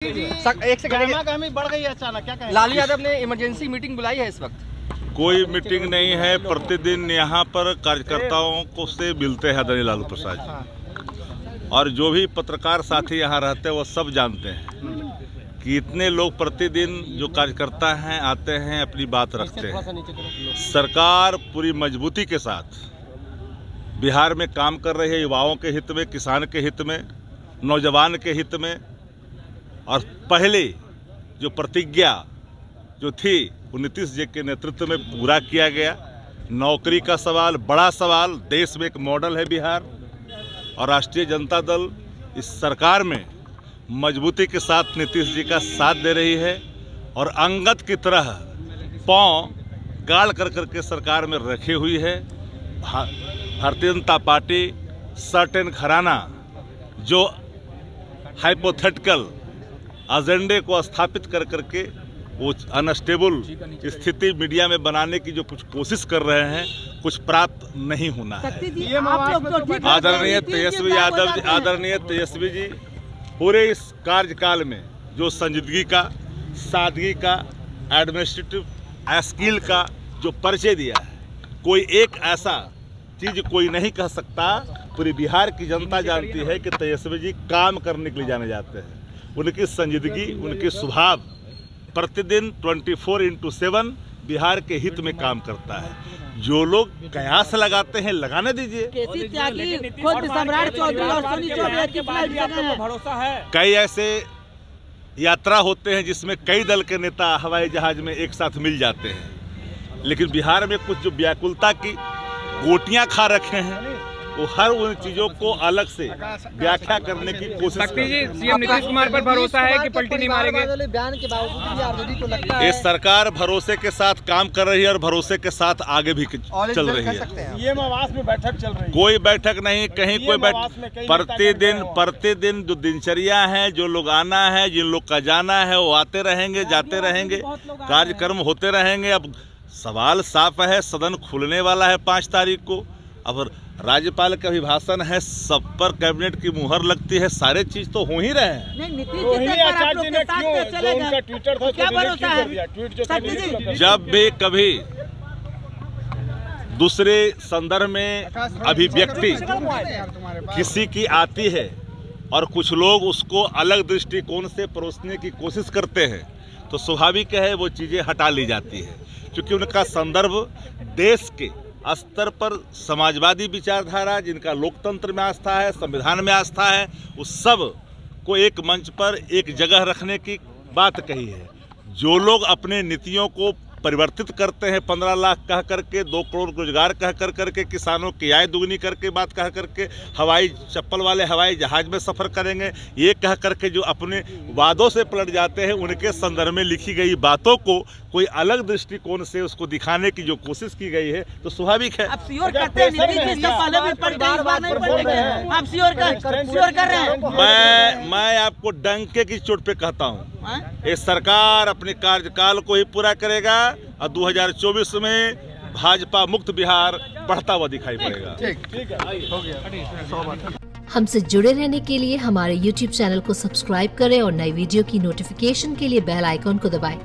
एक सेकंड बढ़ गई अचानक, क्या कहें? लालू यादव ने इमरजेंसी मीटिंग बुलाई है इस वक्त। कोई मीटिंग नहीं है। प्रतिदिन यहाँ पर कार्यकर्ताओं को से मिलते हैं आदरणीय लालू प्रसाद जी, और जो भी पत्रकार साथी यहाँ रहते हैं वो सब जानते हैं कि इतने लोग प्रतिदिन जो कार्यकर्ता हैं आते हैं, अपनी बात रखते हैं। सरकार पूरी मजबूती के साथ बिहार में काम कर रही है, युवाओं के हित में, किसान के हित में, नौजवान के हित में। और पहले जो प्रतिज्ञा जो थी वो नीतीश जी के नेतृत्व में पूरा किया गया। नौकरी का सवाल बड़ा सवाल, देश में एक मॉडल है बिहार, और राष्ट्रीय जनता दल इस सरकार में मजबूती के साथ नीतीश जी का साथ दे रही है, और अंगद की तरह पांव गाड़ कर करके सरकार में रखी हुई है। भारतीय जनता पार्टी सर्टेन घराना जो हाइपोथेटिकल एजेंडे को स्थापित कर करके वो अनस्टेबल स्थिति मीडिया में बनाने की जो कुछ कोशिश कर रहे हैं, कुछ प्राप्त नहीं होना है। आदरणीय तेजस्वी जी पूरे इस कार्यकाल में जो संजीदगी का, सादगी का, एडमिनिस्ट्रेटिव स्किल का जो परिचय दिया है, कोई एक ऐसा चीज कोई नहीं कह सकता। पूरी बिहार की जनता जानती है कि तेजस्वी जी काम करने के लिए जाने जाते हैं। उनकी संजीदगी, उनके स्वभाव प्रतिदिन 24/7 बिहार के हित में काम करता है। जो लोग कयास लगाते हैं लगाने दीजिए। कई ऐसे यात्रा होते हैं जिसमें कई दल के नेता हवाई जहाज में एक साथ मिल जाते हैं, लेकिन बिहार में कुछ जो व्याकुलता की गोटियां खा रखे हैं, वो हर उन चीजों को अलग से व्याख्या करने की कोशिश करते हैं। सीएम नीतीश कुमार पर भरोसा है कि पलटी नहीं मारेंगे? बयान के बावजूद ये सरकार भरोसे के साथ काम कर रही है और भरोसे के साथ आगे भी चल रही है। ये आवास में बैठक चल रही है? कोई बैठक नहीं, कहीं कोई प्रतिदिन जो दिनचर्या है, जो लोग आना है, जिन लोग का जाना है, वो आते रहेंगे, जाते रहेंगे, कार्यक्रम होते रहेंगे। अब सवाल साफ है, सदन खुलने वाला है 5 तारीख को। अब राज्यपाल का अभिभाषण है, सब पर कैबिनेट की मुहर लगती है, सारे चीज तो हो ही रहे हैं। जब भी कभी दूसरे संदर्भ में अभिव्यक्ति किसी की आती है और कुछ लोग उसको अलग दृष्टिकोण से परोसने की कोशिश करते हैं, तो स्वाभाविक है वो चीजें हटा ली जाती है, क्योंकि उनका संदर्भ देश के स्तर पर समाजवादी विचारधारा, जिनका लोकतंत्र में आस्था है, संविधान में आस्था है, उस सब को एक मंच पर एक जगह रखने की बात कही है। जो लोग अपने नीतियों को परिवर्तित करते हैं, 15 लाख कह करके, 2 करोड़ रोजगार कह कर करके, किसानों की आय दुगनी करके बात कह करके, हवाई चप्पल वाले हवाई जहाज में सफर करेंगे, ये कह करके जो अपने वादों से पलट जाते हैं, उनके संदर्भ में लिखी गई बातों को कोई अलग दृष्टिकोण से उसको दिखाने की जो कोशिश की गई है, तो स्वाभाविक है। आप श्योर करते हैं? मैं आपको डंके की चोट पे कहता हूँ, ये सरकार अपने कार्यकाल को ही पूरा करेगा और 2024 में भाजपा मुक्त बिहार बढ़ता हुआ दिखाई पड़ेगा। ठीक है, हो गया। हमसे जुड़े रहने के लिए हमारे YouTube चैनल को सब्सक्राइब करें और नई वीडियो की नोटिफिकेशन के लिए बेल आइकॉन को दबाएं।